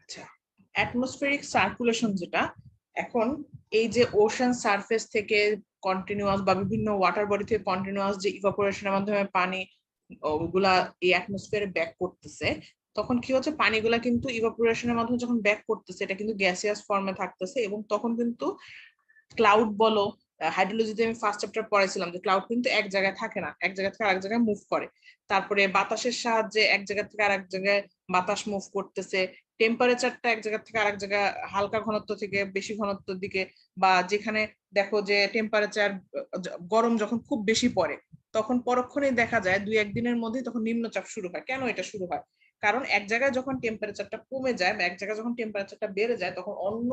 আচ্ছা, atmospheric circulation যেটা, এখন এই যে ওশান সারফেস থেকে কন্টিনিউয়াস বা বিভিন্ন ওয়াটার বডি থেকে কন্টিনিউয়াস যে ইভাপোরেশনের মাধ্যমে পানি ওগুলা এই অ্যাটমসফিয়ারে ব্যাক করতেছে, তখন কি হচ্ছে, পানিগুলা কিন্তু ইভাপোরেশনের মাধ্যমে যখন ব্যাক করতেছে এটা কিন্তু গ্যাসিয়াস ফর্মে থাকতেছে, এবং তখন কিন্তু ক্লাউড বলো, হাইড্রোলজিতে আমি ফার্স্ট চ্যাপ্টার পড়াইছিলাম যে ক্লাউড কিন্তু এক জায়গায় থাকে না, এক জায়গা থেকে আরেক জায়গায় মুভ করে। তারপরে বাতাসের সাহায্যে এক জায়গা থেকে আরেক জায়গায় বাতাস মুভ করতেছে, টেম্পারেচারটা এক জায়গা থেকে আরেক জায়গায় হালকা ঘনত্ব থেকে বেশি ঘনত্বের দিকে, বা যেখানে দেখো যে টেম্পারেচার গরম যখন খুব বেশি পড়ে তখন পরক্ষণেই দেখা যায় 2-1 দিনের মধ্যে তখন নিম্নচাপ শুরু হয়। কেন এটা শুরু হয়? কারণ এক জায়গায় যখন টেম্পারেচারটা কমে যায় বা এক জায়গায় যখন টেম্পারেচারটা বেড়ে যায় তখন অন্য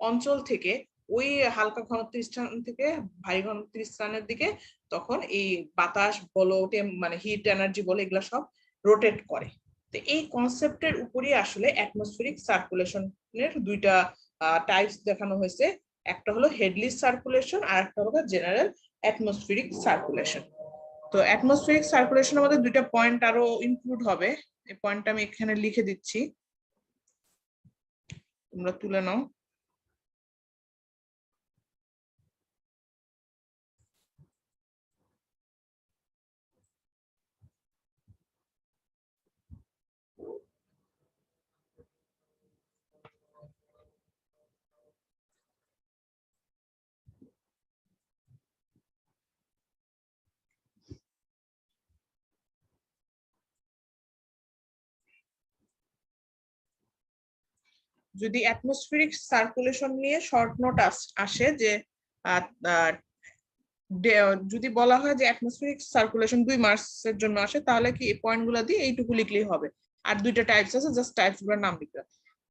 অঞ্চল থেকে ওই হালকা ঘনত্বের স্থান থেকে ভারী ঘনত্বের স্থানের দিকে তখন এই বাতাস বলো, মানে হিট এনার্জি বলো, এগুলা সব রোটেট করে। তো এই কনসেপ্টের উপরই আসলে অ্যাটমসফেরিক সার্কুলেশনের দুইটা টাইপস দেখানো হয়েছে, একটা হলো হেডলি সার্কুলেশন আর একটা হলো জেনারেল অ্যাটমসফেরিক সার্কুলেশন। তো অ্যাটমসফেরিক সার্কুলেশনের মধ্যে দুইটা পয়েন্ট আরো ইনক্লুড হবে, এই পয়েন্টটা আমি এখানে লিখে দিচ্ছি, তোমরা তুলে নাও। যদি অ্যাটমসফেরিক সার্কুলেশন নিয়ে শর্ট নোট আসে যে যদি বলা হয় যে অ্যাটমসফেরিক সার্কুলেশন 2 মাসের জন্য আসে, তাহলে কি এই পয়েন্টগুলো দিয়ে এইটুকু লিখলেই হবে, আর দুইটা টাইপস আছে, জাস্ট টাইপস গুলোর নাম লিখবে।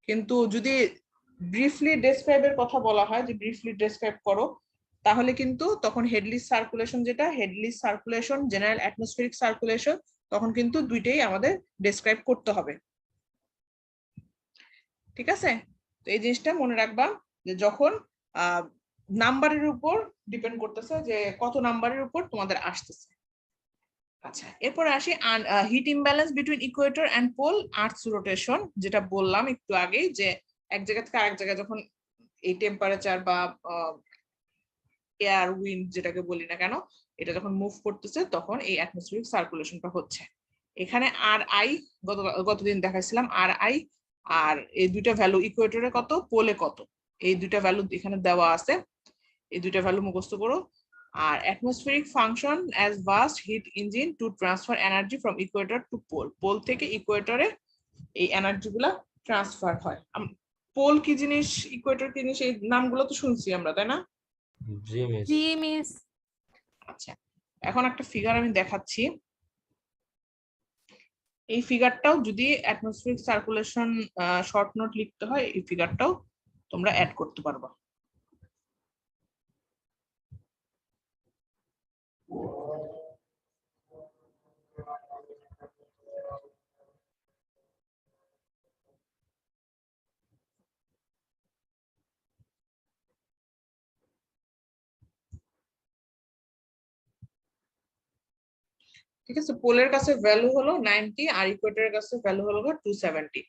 কিন্তু যদি ব্রিফলি ডেসক্রাইবের কথা বলা হয় যে ব্রিফলি ডেসক্রাইব করো, তাহলে কিন্তু তখন হেডলি সার্কুলেশন যেটা, Hadlee circulation, general atmospheric circulation, তখন কিন্তু দুইটাই আমাদের ডেসক্রাইব করতে হবে। ঠিক আছে? তো এই জিনিসটা মনে রাখবা যে যখন নাম্বারের উপর ডিপেন্ড করতেছে যে কত নাম্বারের উপর তোমাদের আসতেছে। আচ্ছা, এরপর আসি heat imbalance between equator and pole earth's rotation, যেটা বললাম একটু আগেই যে এক জায়গা থেকে আরেক জায়গায় যখন এই টেম্পারেচার বা এয়ার উইন্ড যেটাকে বলি না কেন, এটা যখন মুভ করতেছে তখন এই অ্যাটমসফেরিক সার্কুলেশনটা হচ্ছে। এখানে আর আই গতদিন দেখাইছিলাম, আর আই আর এই দুইটা ভ্যালু, ইকুয়েটরে কত, পোলে কত, এই দুইটা ভ্যালু এখানে দেওয়া আছে, এই দুইটা ভ্যালু মুখস্থ করো। আর atmospheric function as vast heat engine to transfer energy from equator to pole, pole থেকে ইকুয়েটরে এই এনার্জি গুলা ট্রান্সফার হয়। পোল কি জিনিস, ইকুয়েটর কি জিনিস, এই নামগুলো তো শুনছি আমরা, তাই না? জি মিস। আচ্ছা, এখন একটা ফিগার আমি দেখাচ্ছি, এই ফিগারটাও যদি অ্যাটমসফেরিক সার্কুলেশন শর্ট নোট লিখতে হয়, এই ফিগারটাও তোমরা অ্যাড করতে পারবা। ঠিক আছে, পোলের কাছে ভ্যালু হলো 90 আর ইকুয়েটরের কাছে ভ্যালু হলো 270।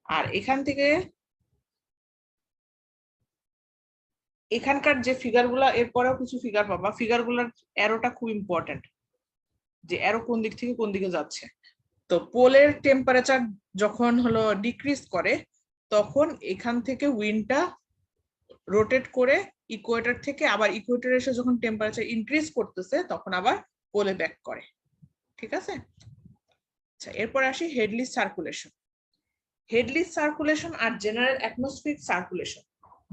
আর এখান থেকে এখানকার যে ফিগারগুলা, এরপরেও কিছু ফিগার পাবা, ফিগারগুলোর অ্যারোটা খুব ইম্পর্টেন্ট, যে অ্যারো কোন দিক থেকে কোন দিকে যাচ্ছে। তো পোলের টেম্পারেচার যখন হলো ডিক্রিজ করে, তখন এখান থেকে উইন্ডটা রোটেট করে ইকুয়েটর থেকে আবার ইকুয়েটরে এসে যখন টেম্পারেচার ইনক্রিজ করতেছে তখন আবার পোলে ব্যাক করে। ঠিক আছে? আচ্ছা, এরপর আসি হেডলি সার্কুলেশন। হেডলি সার্কুলেশন আর জেনারেল অ্যাটমসফেরিক সার্কুলেশন,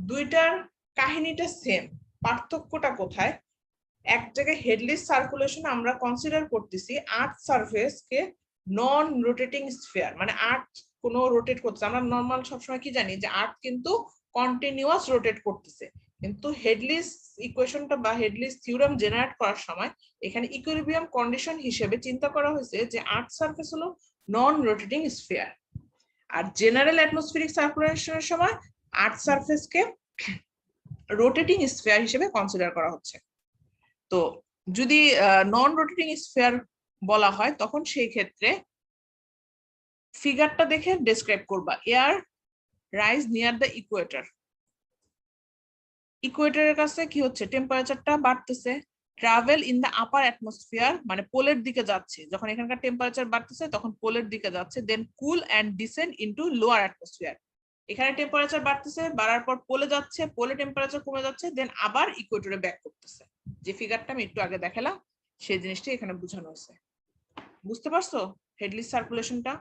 দুইটার কাহিনীটা সেম, পার্থক্যটা কোথায়? এক জায়গায় হেডলি সার্কুলেশন আমরা কনসিডার করতেছি আর্থ সারফেস কে নন রোটেটিং স্ফিয়ার, মানে আর্থ কোনো রোটেট করতেছে, আমরা নর্মাল সবসময় কি জানি যে আর্থ কিন্তু কন্টিনিউয়াস রোটেট করতেছে, কিন্তু হেডলিস ইকুয়েশনটা বা হেডলিস থিওরাম জেনারেট করার সময় এখানে ইকুইলিব্রিয়াম কন্ডিশন হিসেবে চিন্তা করা হয়েছে যে আর্থ সারফেস হলো নন রোটেটিং স্ফিয়ার, আর জেনারেল অ্যাটমসফেরিক সার্কুলেশনের সময় আর্থ সারফেসকে রোটেটিং স্ফিয়ার হিসেবে কনসিডার করা হচ্ছে। তো যদি নন রোটেটিং স্ফিয়ার বলা হয় তখন সেই ক্ষেত্রে ফিগারটা দেখে ডেসক্রাইব করবা, air rise near the equator. ইকুয়েটরের কাছে কি হচ্ছে, টেম্পারেচারটা বাড়তেছে। Travel in the upper atmosphere, মানে পোলের দিকে যাচ্ছে, যখন এখানকার টেম্পারেচার বাড়তেছে তখন পোলের দিকে যাচ্ছে, then cool and descend into lower atmosphere. এখানে টেম্পারেচার বাড়তেছে, বাড়ার পর পোলে যাচ্ছে, পোলে টেম্পারেচার কমে যাচ্ছে, দেন আবার ইকুয়েটরে ব্যাক করতেছে। যে ফিগারটা আমি একটু আগে দেখালাম সেই জিনিসটা এখানে বোঝানো হয়েছে। বুঝতে পারছো হেডলিস সার্কুলেশনটা?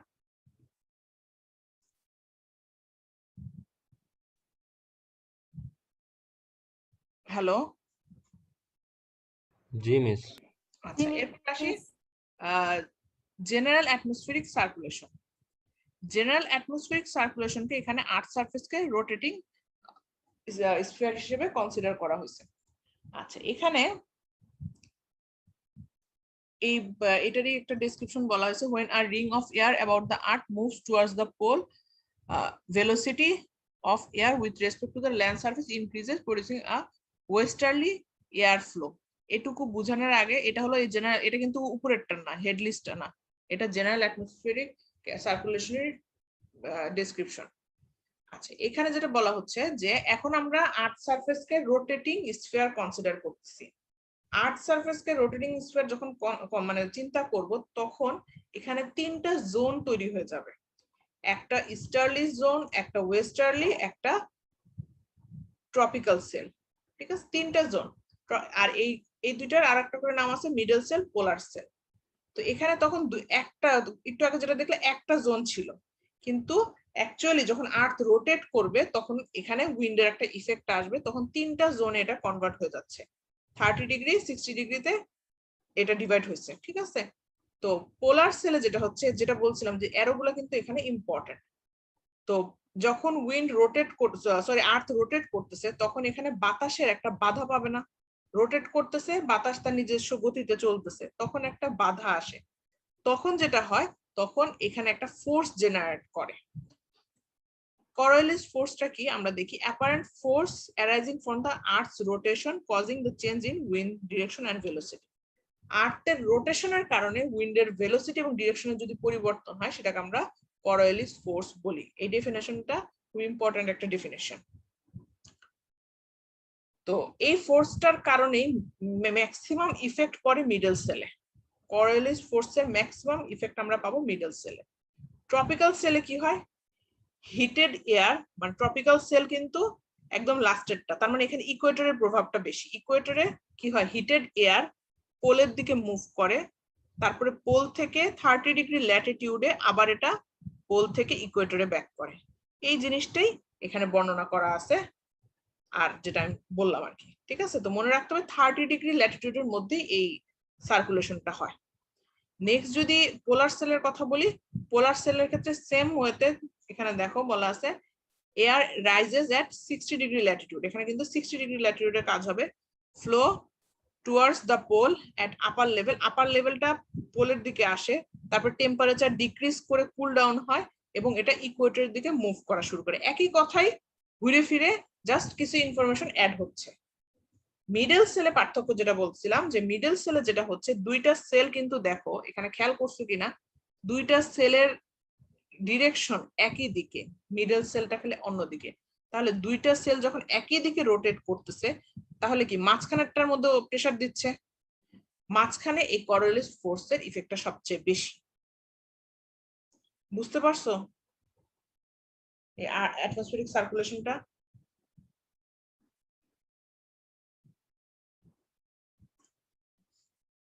হ্যালো, জি মিস। আচ্ছা এরপর আসি general atmospheric circulation. General atmospheric সার্কুলেশনকে এখানে আর্থ সারফেসকে রোটেটিং স্ফিয়ার হিসেবে কনসিডার করা হয়েছে। আচ্ছা এখানে এই এটারই একটা ডেসক্রিপশন বলা হয়েছে, when a ring of air about the earth moves towards the pole, velocity of air with respect to the land surface increases, producing a westerly air flow. এটুকু বোঝানোর আগে, এটা হলো এই জেনারেল, এটা কিন্তু উপরেরটা না, হেডলিস্টটা না, এটা জেনারেল অ্যাটমসফিয়ারিক সার্কুলেশনের ডেসক্রিপশন। আচ্ছা এখানে যেটা বলা হচ্ছে যে এখন আমরা আর্থ সারফেসকে রোটেটিং স্ফিয়ার কনসিডার করতেছি। আর্থ সারফেসকে রোটেটিং স্ফিয়ার যখন মানে চিন্তা করব, তখন এখানে তিনটা জোন তৈরি হয়ে যাবে, একটা ইস্টার্লি জোন, একটা ওয়েস্টার্লি, একটা ট্রপিক্যাল সেল। ঠিক আছে, তিনটা জোন। আর এই দুইটার আরেকটা করে নাম আছে মিডল সেল, পোলার সেল। তো এখানে তখন একটা, একটু আগে যেটা দেখলে একটা জোন ছিল, কিন্তু অ্যাকচুয়ালি যখন আর্থ রোটেট করবে তখন এখানে উইন্ডের একটা ইফেক্ট আসবে, তখন তিনটা জোনে এটা কনভার্ট হয়ে যাচ্ছে। 30 ডিগ্রি 60 ডিগ্রিতে এটা ডিভাইড হয়েছে। ঠিক আছে, তো পোলার সেলে যেটা হচ্ছে, যেটা বলছিলাম যে অ্যারোগুলো কিন্তু এখানে ইম্পর্টেন্ট। তো যখন উইন্ড রোটেট করতেছে, সরি আর্থ রোটেট করতেছে, তখন এখানে বাতাসের একটা বাধা পাবে না। রোটেট করতেছে, বাতাস তার নিজস্ব গতিতে চলতেছে, তখন একটা বাধা আসে। তখন যেটা হয়, তখন এখানে একটা ফোর্স জেনারেট করে। Coriolis ফোর্সটা কি আমরা দেখি, apparent force arising from the earth's rotation causing the change in wind direction and velocity. আর্থের রোটেশনের কারণে উইন্ডের ভেলোসিটি এবং ডিরেকশনের যদি পরিবর্তন হয়, সেটাকে আমরা Coriolis ফোর্স বলি। এই ডেফিনেশনটা খুব ইম্পর্টেন্ট একটা ডেফিনেশন। তো এই ফোর্সটার কারণেই ম্যাক্সিমাম ইফেক্ট পড়ে মিডল সেলে। Coriolis ফোর্সের ম্যাক্সিমাম ইফেক্ট আমরা পাবো মিডল সেলে। ট্রপিক্যাল সেলে কি হয়, হিটেড এয়ার, মানে ট্রপিক্যাল সেল কিন্তু একদম লাস্টেরটা, তার মানে এখানে ইকুয়েটরের প্রভাবটা বেশি। ইকুয়েটরে কি হয়, হিটেড এয়ার পোলের দিকে মুভ করে, তারপরে পোল থেকে 30 ডিগ্রি ল্যাটিটিউডে আবার এটা পোল থেকে ইকুয়েটরে ব্যাক করে। এই জিনিসটাই এখানে বর্ণনা করা আছে, আর যেটা আমি বললাম আর কি। ঠিক আছে, তো মনে রাখতে হবে 30 ডিগ্রি ল্যাটিটিউডের মধ্যেই এই সার্কুলেশনটা হয়। নেক্সট যদি পোলার সেলের কথা বলি, পোলার সেলের ক্ষেত্রে সেম ওয়েতে এখানে দেখো বলা আছে air rises at 60 degree latitude. এখানে কিন্তু 60 ডিগ্রি ল্যাটিটিউডের কাজ হবে। Flow towards the pole at upper level, upper লেভেলটা পোলের দিকে আসে, তারপর টেম্পারেচার ডিক্রিজ করে কুল ডাউন হয় এবং এটা ইকুয়েটরের দিকে মুভ করা শুরু করে। একই কথাই ঘুরে ফিরে, জাস্ট কিছু ইনফরমেশন অ্যাড হচ্ছে। মিডল সেলে পার্থক্য যেটা বলছিলাম, যে মিডল সেলে যেটা হচ্ছে, দুইটা সেল কিন্তু দেখো এখানে খেয়াল করছো কিনা, দুইটা সেলের ডিরেকশন একই দিকে, মিডল সেলটা খেলে অন্যদিকে। তাহলে দুইটা সেল যখন একই দিকে রোটেট করতেছে, তাহলে কি মাঝখানেরটার মধ্যে প্রেসার দিচ্ছে, মাঝখানে এই Coriolis ফোর্সের ইফেক্টটা সবচেয়ে বেশি। বুঝতে পারছো এই অ্যাটমসফিয়ারিক সার্কুলেশনটা?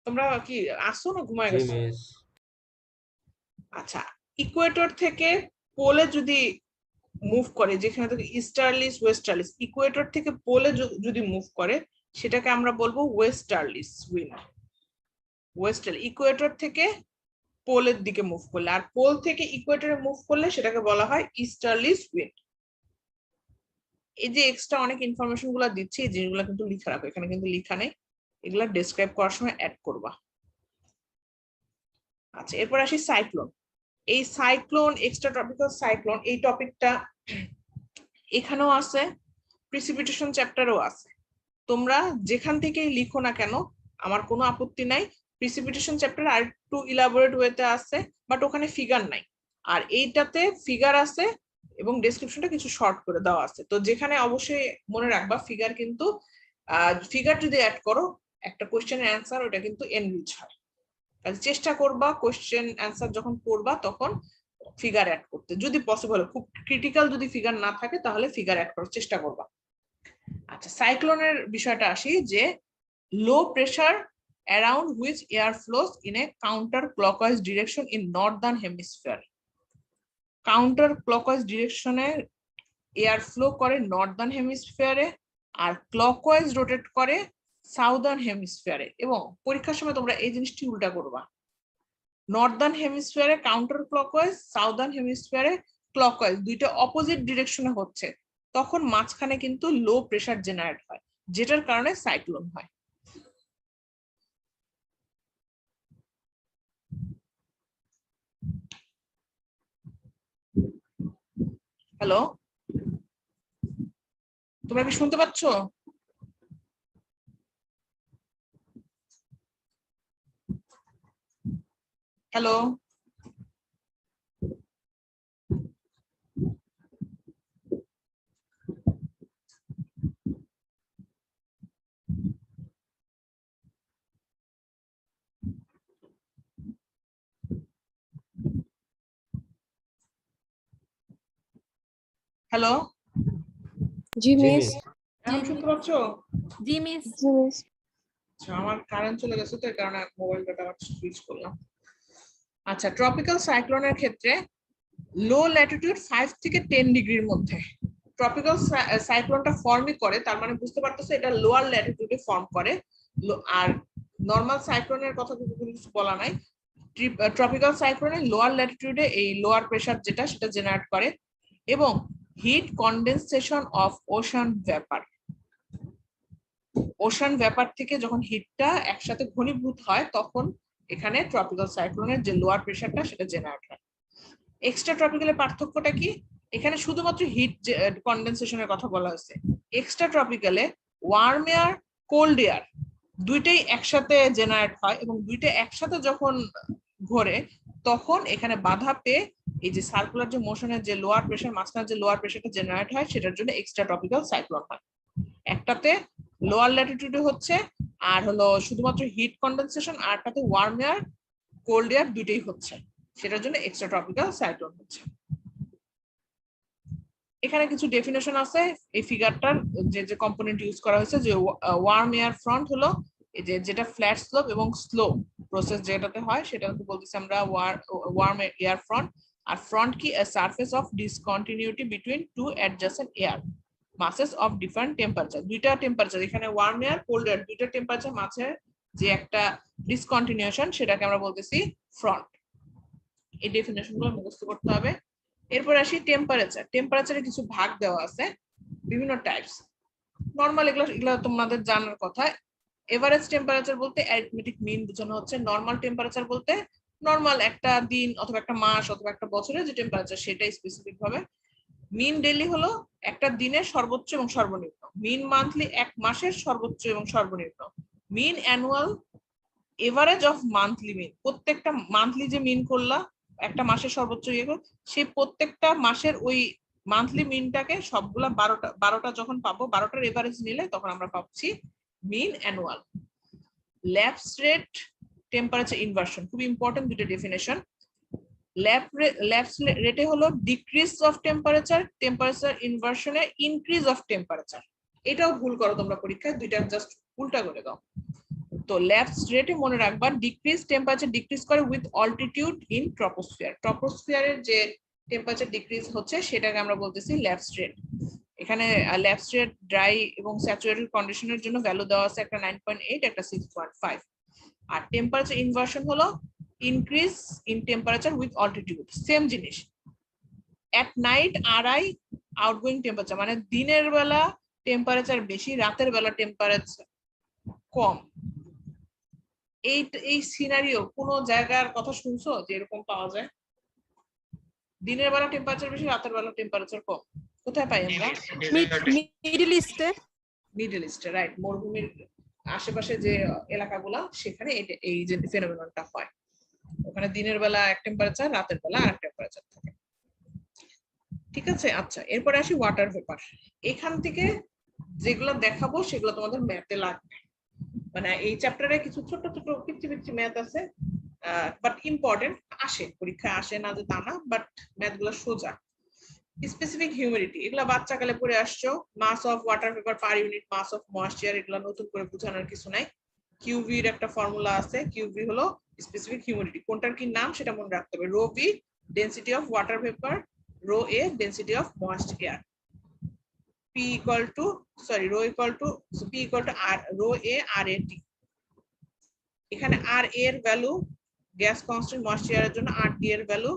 তোমরা কি আসো না ঘুমায় জি গেছো? মিস। আচ্ছা, ইকুয়েটর থেকে পোলে যদি মুভ করে, যেখানে থেকে ইস্টার্লিস ওয়েস্টার্লিস, ইকুয়েটর থেকে পোলে যদি মুভ করে, সেটাকে আমরা বলবো ওয়েস্টার্লিস উইন্ড। ওয়েস্টার্লি ইকুয়েটর থেকে পোলের দিকে মুভ করলে, আর পোল থেকে ইকুয়েটরে মুভ করলে সেটাকে বলা হয় ইস্টার্লিস উইন্ড। এই যে এক্সট্রা অনেক ইনফরমেশন গুলো দিচ্ছি, এই জিনিসগুলো কিন্তু লিখে রাখো, এখানে কিন্তু লিখা নেই, এগুলা ডেসক্রাইব করার সময় অ্যাড করবা। আচ্ছা এরপর আসি সাইক্লোন। এই সাইক্লোন, এক্সট্রা ট্রপিক্যাল সাইক্লোন, এই টপিকটা এখানেও আছে, প্রিসিপিটেশন চ্যাপ্টারেও আছে। তোমরা যেখান থেকেই লিখো না কেন আমার কোনো আপত্তি নাই। প্রিসিপিটেশন চ্যাপ্টার আর একটু ইলাবোরেট ওয়েতে আছে, বাট ওখানে ফিগার নাই, আর এইটাতে ফিগার আছে এবং ডেসক্রিপশনটা কিছু শর্ট করে দেওয়া আছে। তো যেখানে অবশ্যই মনে রাখবা ফিগার কিন্তু ফিগার যদি অ্যাড করো একটা কোশ্চেনের অ্যান্সার ওটা কিন্তু এনরিচ হয়। তাহলে চেষ্টা করবা কোশ্চেন অ্যান্সার যখন করবা তখন ফিগার অ্যাড করতে, যদি পসিবল, খুব ক্রিটিক্যাল যদি ফিগার না থাকে তাহলে ফিগার অ্যাড করার চেষ্টা করবা। আচ্ছা, সাইক্লোনের বিষয়টা আসি, যে low pressure around which air flows in a counter clockwise direction in northern hemisphere. Counter clockwise ডিরেকশনে এয়ার ফ্লো করে নর্দার্ন হেমিস্ফিয়ারে, আর ক্লকওয়াইজ রোটেট করে সাউদার্ন হেমিস্ফিয়ারে। এবং পরীক্ষার সময় তোমরা এই জিনিসটি উল্টা করবা, নর্দার্ন হেমিস্ফিয়ারে কাউন্টার ক্লকওয়াইজ, সাউদার্ন হেমিস্ফিয়ারে ক্লকওয়াইজ, দুইটা অপোজিট ডিরেকশনে হচ্ছে, তখন মাঝখানে কিন্তু লো প্রেসার জেনারেট হয়, যেটার কারণে সাইক্লোন হয়। হ্যালো, তোমরা কি শুনতে পাচ্ছ? হ্যালো, হ্যালো, জি মিস। এখন শুনতে পাচ্ছ? জি মিস। জি মিস। আচ্ছা, আমার কারেন্ট চলে গেছে তো এই কারণে মোবাইল ডাটা সুইচ করলাম। আচ্ছা, ট্রপিক্যাল সাইক্লোনের ক্ষেত্রে লো ল্যাটিটিউড 5 থেকে 10 ডিগ্রির মধ্যে ট্রপিক্যাল সাইক্লোনটা ফর্মই করে, তার মানে বুঝতে পারতেছো এটা লোয়ার ল্যাটিটিউডে ফর্ম করে। আর নরমাল সাইক্লোনের কথা কিছু বলা নাই, ট্রপিক্যাল সাইক্লোনে লোয়ার ল্যাটিটিউডে এই লোয়ার প্রেসার যেটা সেটা জেনারেট করে, এবং heat condensation of ocean vapour, ocean vapour থেকে যখন হিটটা একসাথে ঘনীভূত হয় তখন এখানে ট্রপিক্যাল সাইক্লোনের যে লোয়ার প্রেসারটা সেটা জেনারেট হয়। এক্সট্রা ট্রপিক্যালের পার্থক্যটা কি? এখানে শুধুমাত্র হিট কনডেনসেশনের কথা বলা হয়েছে। এক্সট্রা ট্রপিক্যালে ওয়ার্ম এয়ার, কোল্ড এয়ার দুইটাই একসাথে জেনারেট হয়, এবং দুইটা একসাথে যখন ঘোরে তখন এখানে বাধা পেয়ে এই যে সার্কুলার যে মোশনের যে লোয়ার প্রেসার, মাঝখানে যে লোয়ার প্রেসারটা জেনারেট হয় সেটার জন্য এক্সট্রা ট্রপিক্যাল সাইক্লোন হয়। একটাতে লোয়ার ল্যাটিটিউডে হচ্ছে আর হলো শুধুমাত্র হিট কনডেনসেশন, আরটাতে ওয়ার্ম এয়ার, কোল্ড এয়ার দুইটাই হচ্ছে, সেটার জন্য এক্সট্রা ট্রপিক্যাল সাইক্লোন হচ্ছে। এখানে কিছু ডেফিনেশন আছে এই ফিগারটার, যে যে কম্পোনেন্ট ইউজ করা হয়েছে, যে ওয়ার্ম এয়ার ফ্রন্ট হলো এই যে যেটা ফ্ল্যাট স্লোপ এবং স্লো প্রসেস যেটাতে হয় সেটাকে বলতেছি আমরা ওয়ার্ম এয়ার ফ্রন্ট। আর ফ্রন্ট কি? a surface of discontinuity between two adjacent air masses of different temperature, দুইটা টেম্পারেচার, এখানে ওয়ার্ম এয়ার, কোল্ড এয়ার, দুইটা টেম্পারেচার মাঝে যে একটা ডিসকন্টিনিউশন সেটাকে আমরা বলতেছি ফ্রন্ট। এই ডেফিনেশন গুলো মুখস্থ করতে হবে। এরপর আসি টেম্পারেচার। টেম্পারেচারে কিছু ভাগ দেওয়া আছে, বিভিন্ন টাইপস। নরমাল এগুলো এগুলো তোমাদের জানার কথা। এভারেজ টেম্পারেচার বলতে অ্যারিথমেটিক মিন বোঝানো হচ্ছে। নরমাল টেম্পারেচার বলতে নরমাল একটা দিন অথবা একটা মাস অথবা একটা বছরে যে টেম্পারেচার সেটাই স্পেসিফিক ভাবে। মিন ডেইলি হলো একটা দিনের সর্বোচ্চ এবং সর্বনিম্ন। মিন মান্থলি এক মাসের সর্বোচ্চ এবং সর্বনিম্ন। মিন অ্যানুয়াল এভারেজ অফ মান্থলি মিন, প্রত্যেকটা মান্থলি যে মিন করলা একটা মাসের সর্বোচ্চ ইয়ে সেই প্রত্যেকটা মাসের ওই মান্থলি মিনটাকে সবগুলা 12টা যখন পাবো, 12টার এভারেজ নিলে তখন আমরা পাচ্ছি mean annual. Lapse rate, temperature inversion, খুব ইম্পর্টেন্ট দুটো ডেফিনেশন। ল্যাপস রেটে হলো ডিক্রিজ অফ টেম্পারেচার, টেম্পারেচার ইনভার্সনে ইনক্রিজ অফ টেম্পারেচার। এটাও ভুল করো তোমরা পরীক্ষায়, দুইটা জাস্ট উল্টা করে দাও। তো ল্যাপস রেটে মনে রাখবা ডিক্রিজ টেম্পারেচার ডিক্রিজ করে উইথ অল্টিটিউড ইন ট্রপোস্ফিয়ার, ট্রপোস্ফিয়ারের যে টেম্পারেচার ডিক্রিজ হচ্ছে সেটাকে আমরা বলতেছি ল্যাপস রেট। এখানে ল্যাপস রেট ড্রাই এবং স্যাচুরেটেড কন্ডিশনের জন্য ভ্যালু দেওয়া আছে, একটা 9.8 একটা 6.5। আর টেম্পারেচার ইনভার্সন হলো increase in temperature with altitude, same জিনিস। এট নাইট আরআই আউটগোয়িং টেম্পারেচার, মানে দিনের বেলা টেম্পারেচার বেশি, রাতের বেলা টেম্পারেচার কম। এই সিনারিও কোন জায়গার কথা শুনছো যে এরকম পাওয়া যায়? দিনের বেলা টেম্পারেচার বেশি, রাতের বেলা টেম্পারেচার কম, কোথায় পাই আমরা? মিডল ইস্টে। মিডল ইস্টে, রাইট। মরুভূমির আশেপাশে যে এলাকাগুলো সেখানে এই যে ফেনোমেননটা হয়, ওখানে দিনের বেলা এক টেম্পারেচার, রাতের বেলা আরেক টেম্পারেচার থাকে। ঠিক আছে। আচ্ছা, এরপরে আসি ওয়াটার ভেপার। এখান থেকে যেগুলো দেখাবো সেগুলো তোমাদের ম্যাথে লাগবে। মানে এই চ্যাপ্টারে কিছু ছোট ছোট পিচ্ছি পিচ্ছি ম্যাথ আছে, বাট ইম্পর্টেন্ট, আসে পরীক্ষায়, আসে না যে তা না, বাট ম্যাথ গুলো সোজা। স্পেসিফিক হিউমিডিটি এগুলা বাচ্চাকালে পড়ে আসছো। Mass of water vapour per unit mass of moisture, এগুলা নতুন করে বোঝানোর কিছু নাই। কিউভি এর একটা ফর্মুলা আছে, কিউভি হলো স্পেসিফিক হিউমিডিটি, কোনটার কি নাম সেটা মনে রাখতে হবে। Rho v density of water vapour, rho a density of moist air. P equal to, sorry, rho equal to, so P equal to R, rho A R A T। এখানে আর এর value gas constant, moisture এর জন্য, আর টি এর value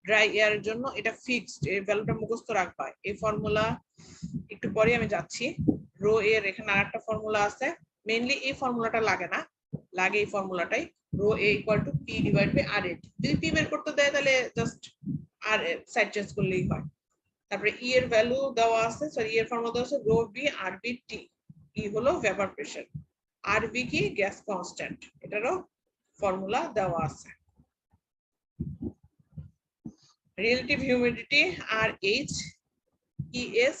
dry air এর জন্য, এটা fixed, এই ভ্যালুটা মুখস্থ রাখবা। এই ফর্মুলা একটু পরে আমি যাচ্ছি। রো এর এখানে আরেকটা ফর্মুলা আছে, মেইনলি এই ফর্মুলাটা লাগে না, লাগে এই ফর্মুলাটাই, rho a equal to P divide by R a T. যদি পি বের করতে দেয় তাহলে জাস্ট আর সাইড চেঞ্জ করলেই হয়। তারপরে ই এর ভ্যালু দেওয়া আছে, সরি, এর ফর্মুলা দেওয়া আছে রো বি আর বি টি। ই হলো ভেপার প্রেসার, আর বি কি গ্যাস কনস্ট্যান্ট, এটারও ফর্মুলা দেওয়া আছে। রিলেটিভ হিউমিডিটি আর এইচ, ই এস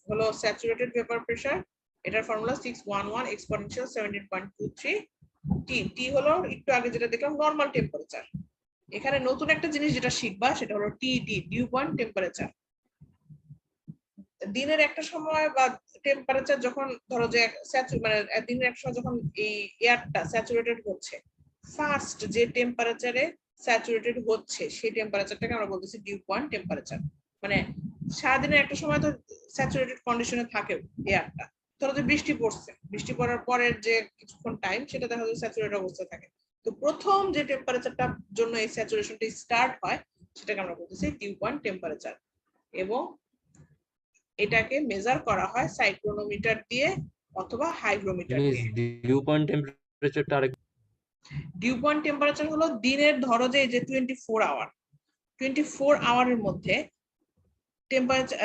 হলো স্যাচুরেটেড ভেপার প্রেসার, এটার ফর্মুলা 611 এক্সপোনেনশিয়াল 17.23। টি, টি হলো একটু আগে যেটা দেখলাম নরমাল টেম্পারেচার। এখানে নতুন একটা জিনিস যেটা শিখবা সেটা হলো টিডি, ডিউ পয়েন্ট টেম্পারেচার। দিনের একটা সময় বা টেম্পারেচার যখন ধরো যে মানে দিনের একটা সময় যখন এই এয়ারটা স্যাচুরেটেড হচ্ছে, ফার্স্ট যে টেম্পারেচারে স্যাচুরেটেড হচ্ছে সেই টেম্পারেচারটাকে আমরা বলতেছি ডিউ পয়েন্ট টেম্পারেচার। মানে সারাদিনের একটা সময় তো স্যাচুরেটেড কন্ডিশনে থাকে এয়ারটা, ধরো যে বৃষ্টি পড়ছে, বৃষ্টি পড়ার পরের যে কিছুক্ষণ টাইম সেটা দেখা যায় স্যাচুরেটেড অবস্থায় থাকে। তো প্রথম যে টেম্পারেচারটার জন্য এই স্যাচুরেশনটা স্টার্ট হয় সেটাকে আমরা বলতেছি ডিউ পয়েন্ট টেম্পারেচার। এবং এটাকে মেজার করা হয় সাইক্রোনোমিটার দিয়ে অথবা হাইগ্রোমিটার দিয়ে। ডিউ পয়েন্ট টেম্পারেচারটা আরেক ডিউ পয়েন্ট টেম্পারেচার হলো দিনের ধরো যে 24 আওয়ারের মধ্যে টেম্পারেচার,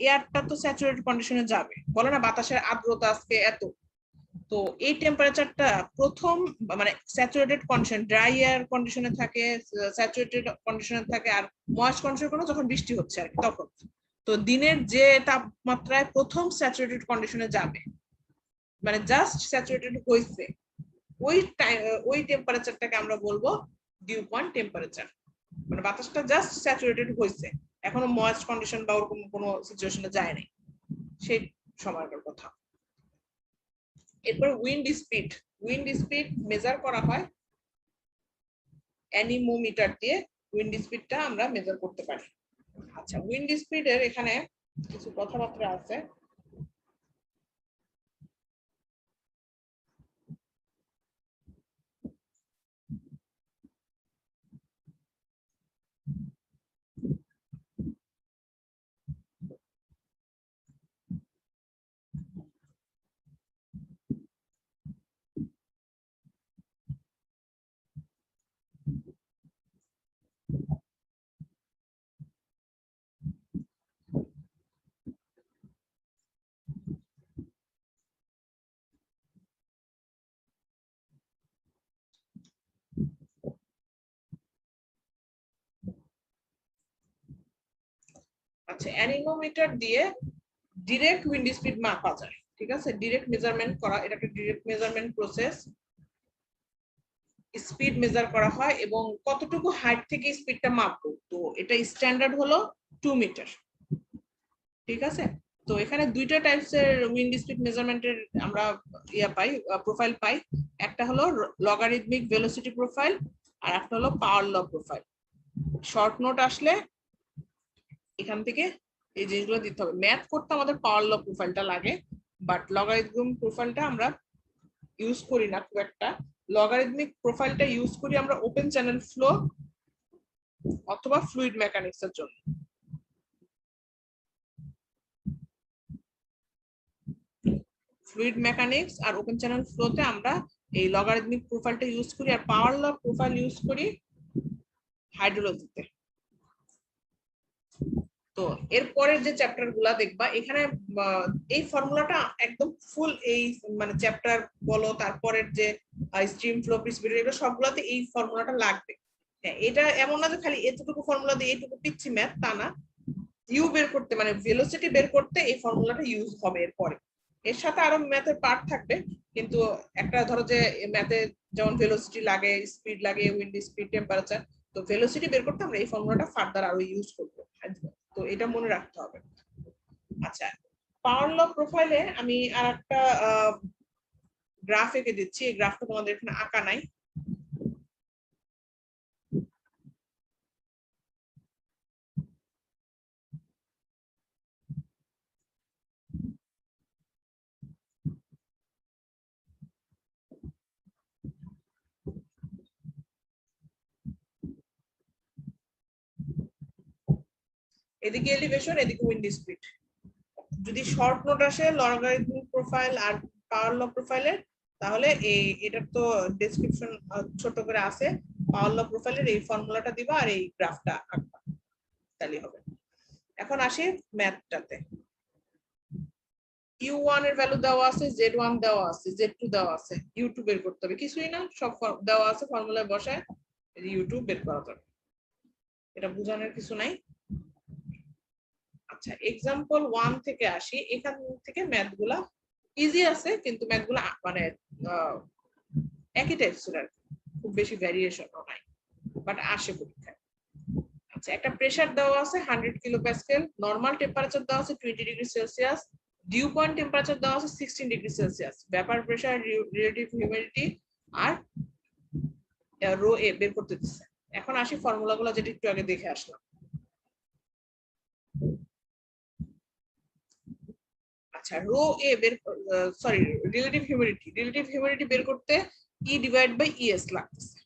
এয়ারটা তো স্যাচুরেটেড কন্ডিশনে যাবে, বলে না বাতাসের আর্দ্রতা আজকে এত, তো এই টেম্পারেচারটা প্রথম মানে স্যাচুরেটেড কন্ডিশন, ড্রাই এয়ার কন্ডিশনে থাকে, স্যাচুরেটেড কন্ডিশনে থাকে, আর ময়েস্ট কন্ডিশন কোনো যখন বৃষ্টি হচ্ছে আর কি তখন। তো দিনের যে তাপমাত্রায় প্রথম স্যাচুরেটেড কন্ডিশনে যাবে, মানে জাস্ট স্যাচুরেটেড হইছে, ওই টেম্পারেচারটাকে আমরা বলবো ডিউ পয়েন্ট টেম্পারেচার। মানে বাতাসটা জাস্ট স্যাচুরেটেড হইছে, এখনো ময়েস্ট কন্ডিশন বা ওরকম কোনো সিচুয়েশনে যায় নাই, সেই সময়টার কথা। এরপর উইন্ড স্পিড মেজার করা হয় অ্যানিমোমিটার দিয়ে, উইন্ড স্পিডটা আমরা মেজার করতে পারি। আচ্ছা, উইন্ড স্পিডের এখানে কিছু কথাবার্তা আছে। আচ্ছা, অ্যানিমোমিটার দিয়ে ডিরেক্ট উইন্ড স্পিড মাপা যায়, ঠিক আছে, ডিরেক্ট মেজারমেন্ট করা, এটা একটা direct measurement process. Speed measure করা হয় এবং কতটুকু হাইট থেকে স্পিডটা মাপবো, তো এটা স্ট্যান্ডার্ড হলো 2 মিটার, ঠিক আছে। তো এখানে দুইটা টাইপস এর উইন্ড স্পিড মেজারমেন্টের আমরা প্রোফাইল পাই। একটা হলো লগারিদমিক ভেলোসিটি প্রোফাইল, আর একটা হলো পাওয়ার ল প্রোফাইল। শর্ট নোট আসলে এখান থেকে এই জিনিসগুলো দিতে হবে। ম্যাথ করতে আমাদের পাওয়ার ল প্রোফাইলটা লাগে, বাট লগারিদমিক প্রোফাইলটা আমরা ইউজ করি না খুব একটা। লগারিদমিক প্রোফাইলটা ইউজ করি আমরা ওপেন চ্যানেল ফ্লো অথবা ফ্লুইড মেকানিক্স এর জন্য। ফ্লুইড মেকানিক্স আর ওপেন চ্যানেল ফ্লোতে আমরা এই লগারিদমিক প্রোফাইলটা ইউজ করি, আর পাওয়ার ল প্রোফাইল ইউজ করি হাইড্রোলজিতে। তো এরপরের যে চ্যাপ্টার গুলা দেখবা এখানে এই ফর্মুলাটা একদম ফুল, এই মানে চ্যাপ্টার বলো তারপরের যে স্ট্রিম ফ্লো প্রিসিপিটেশন এগুলো সবগুলাতে এই ফর্মুলাটা লাগবে। হ্যাঁ, এটা এমন না যে খালি এতটুকু ফর্মুলা দিয়ে এইটুকু পিচ্ছি ম্যাথ, তা না, ইউ বের করতে মানে ভেলোসিটি বের করতে এই ফর্মুলাটা ইউজ হবে এরপরে। এর সাথে আরো ম্যাথের পার্ট থাকবে, কিন্তু একটা ধরো যে ম্যাথে যেমন ভেলোসিটি লাগে, স্পিড লাগে, উইন্ড স্পিড, টেম্পারেচার, তো ভেলোসিটি বের করতে আমরা এই ফর্মুলাটা ফার্দার আরো ইউজ করবো, তো এটা মনে রাখতে হবে। আচ্ছা, পাওয়ার ল প্রোফাইলে আমি আর একটা গ্রাফ এঁকে দিচ্ছি, এই গ্রাফটা তোমাদের এখানে আঁকা নাই। এদিকে এলিভেশন, এদিকে উইন্ড স্পিড। যদি শর্ট নোট আসে লগারিদমিক প্রোফাইল আর পাওয়ার ল প্রোফাইলের, তাহলে এটার তো ডেসক্রিপশন ছোট করে আছে, পাওয়ার ল প্রোফাইলের এই ফর্মুলাটা দিবা আর এই গ্রাফটা আঁকবা, তাহলে হবে। এখন আসি ম্যাথটাতে। u1 এর ভ্যালু দেওয়া আছে, z1 দেওয়া আছে, z2 দেওয়া আছে, u2 বের করতে হবে, কিছুই না, সব দেওয়া আছে, ফর্মুলায় বসায় u2 বের করা যাবে, এটা বোঝানোর কিছু নাই। আচ্ছা, এক্সাম্পল 1 থেকে আসি, এখান থেকে ম্যাথ গুলা ইজি আছে, কিন্তু ম্যাথ গুলা মানে একই টাইপসের আর কি, খুব বেশি ভ্যারিয়েশনও নাই, বাট আসে পরীক্ষায়। আচ্ছা, একটা প্রেসার দেওয়া আছে 100 কিলো প্যাসকেল, নরমাল টেম্পারেচার দেওয়া আছে 20 degree Celsius, dew point temperature দেওয়া আছে 16 degree Celsius, vapour pressure, relative humidity আর রো এ বের করতে দিচ্ছে। এখন আসি ফর্মুলাগুলো যেটা একটু আগে দেখে আসলাম। আচ্ছা, রো এ বের সরি রিলেটিভ হিউমিডিটি বের করতে ই ডিভাইড বাই ইএস লাগতেছে,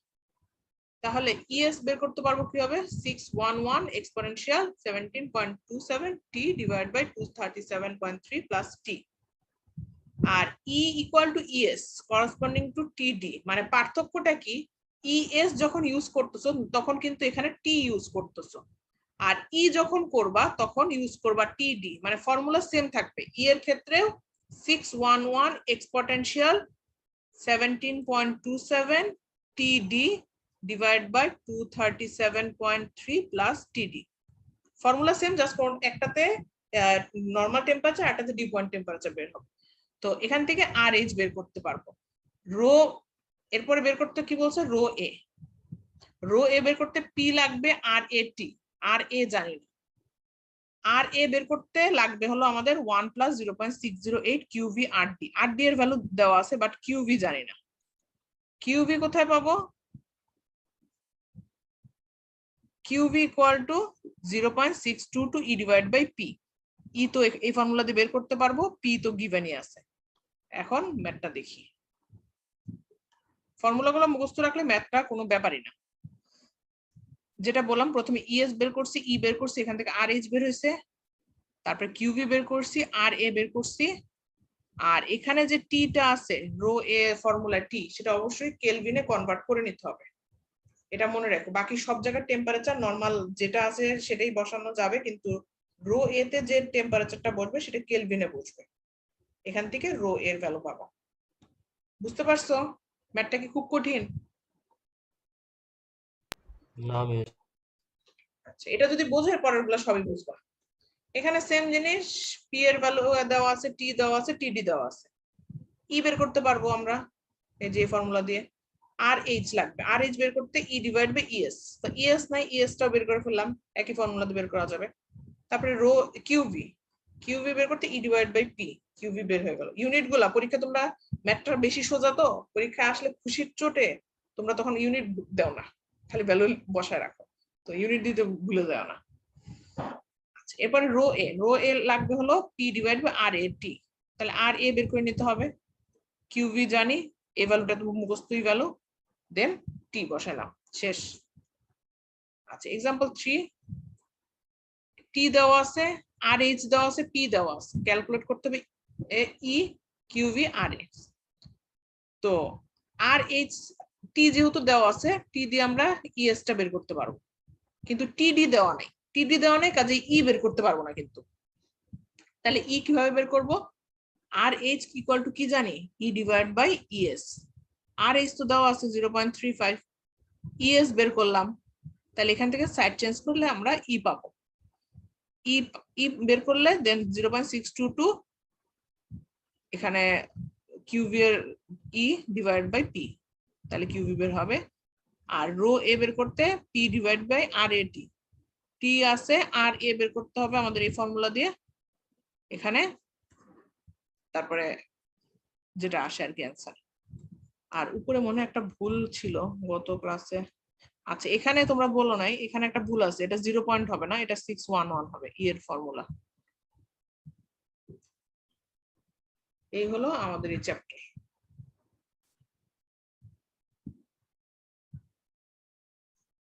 তাহলে ইএস বের করতে পারবো কি হবে, 611 exponential 17.27 t divide by 237.3 plus t, আর e equal to es corresponding to td, মানে পার্থক্যটা কি, ইএস যখন ইউজ করতেছো তখন কিন্তু এখানে টি ইউজ করতেছো, আর ই যখন করবা তখন ইউজ করবা টিডি, মানে ফর্মুলা সেম থাকবে। ই এর ক্ষেত্রেও 611 এক্সপোনেনশিয়াল 17.27 টিডি ডিভাইড বাই 237.3 প্লাস টিডি, ফর্মুলা সেম, জাস্ট একটাতে নরমাল টেম্পারেচার, একটাতে ডিউ পয়েন্ট টেম্পারেচার বের হবে। তো এখান থেকে আর এইচ বের করতে পারবো। রো এরপরে বের করতে কি বলছে, রো এ বের করতে পি লাগবে আর এ টি, আর এ জানি না, আর এ বের করতে লাগবে হলো আমাদের 1 plus 0.608 q v R d, R d এর ভ্যালু দেওয়া আছে বাট কিউভি জানি না, কিউভি কোথায় পাবো, q v equal to 0.622 e divide by P, e তো এই ফর্মুলা দিয়ে বের করতে পারবো, পি তো গিভেনই আছে। এখন ম্যাথটা দেখি, ফর্মুলাগুলো মুখস্থ রাখলে ম্যাথটা কোনো ব্যাপারই না। যেটা বললাম, প্রথমে ইএস বের করছি, ই বের করছি, এখান থেকে আর এইচ বের হয়েছে, তারপরে কিউভি বের করছি, আর এ বের করছি, আর এখানে যে টিটা আছে রো এ ফর্মুলা টি, সেটা অবশ্যই কেলভিনে কনভার্ট করে নিতে হবে, এটা মনে রাখো। বাকি সব জায়গায় টেম্পারেচার নরমাল যেটা আছে সেটাই বসানো যাবে, কিন্তু রো এ তে যে টেম্পারেচারটা বসবে সেটা কেলভিনে বসবে, এখান থেকে রো এর ভ্যালু পাবো। বুঝতে পারছো ম্যাথটা কি খুব কঠিন? না মিস। আচ্ছা, এটা যদি বোঝে পরের গুলো সবই বুঝবা। এখানে সেম জিনিস, পি এর ভ্যালু দেওয়া আছে, টি দেওয়া আছে, টিডি দেওয়া আছে, ই বের করতে পারবো আমরা এই যে ফর্মুলা দিয়ে। আর এইচ লাগবে, আর এইচ বের করতে ই ডিভাইড বাই ইএস, তো ইএস নাই, ইএস টাও বের করে ফেললাম, একই ফর্মুলা দিয়ে বের করা যাবে। তারপরে রো কিউভি, কিউভি বের করতে e divide by p, qv বের হয়ে গেল। ইউনিট গুলা পরীক্ষা তোমরা ম্যাথটা বেশি সোজা, তো পরীক্ষা আসলে খুশির চোটে তোমরা তখন ইউনিট দাও না, খালি ভ্যালু বসায় রাখো, তো ইউনিট দিতে ভুলে যাও না। আচ্ছা, এরপরে রো এ লাগবে হলো পি ডিভাইড বাই আর এ টি, তাহলে আর এ বের করে নিতে হবে, কিউভি জানি, এই ভ্যালুটা তো মুখস্থই ভ্যালু, দেন টি বসালাম, শেষ। আচ্ছা, এক্সাম্পল 3, টি দেওয়া আছে, আর এইচ দেওয়া আছে, পি দেওয়া আছে, ক্যালকুলেট করতে হবে ই কিউভি আর এইচ। তো আর এইচ টি যেহেতু দেওয়া আছে, টি দিয়ে আমরা ইএস টা বের করতে পারবো, কিন্তু টিডি দেওয়া নাই, টিডি দেওয়া নাই, কাজে ই বের করতে পারবো না। কিন্তু তাহলে ই কিভাবে বের করব, আর এইচ ইকুয়াল টু কি জানি, e divide by es, R H তো দেওয়া আছে 0.35, ইএস বের করলাম, তাহলে এখান থেকে সাইড চেঞ্জ করলে আমরা ই পাবো, ই বের করলে দেন 0.622 এখানে কিউভি এর ই ডিভাইড বাই পি, তাহলে কিউভি বের হবে। আর রো এ বের করতে পি ডিভাইড বাই আর এ টি, টি আছে আর এ বের করতে হবে আমাদের এই ফর্মুলা দিয়ে এখানে, তারপরে যেটা আসে আর কি অ্যান্সার। আর উপরে মনে হয় একটা ভুল ছিল গত ক্লাসে, আচ্ছা এখানে তোমরা বলো নাই, এখানে একটা ভুল আছে, এটা 0 পয়েন্ট হবে না, এটা 611 হবে ই এর ফর্মুলা। এই হলো আমাদের এই চ্যাপ্টার।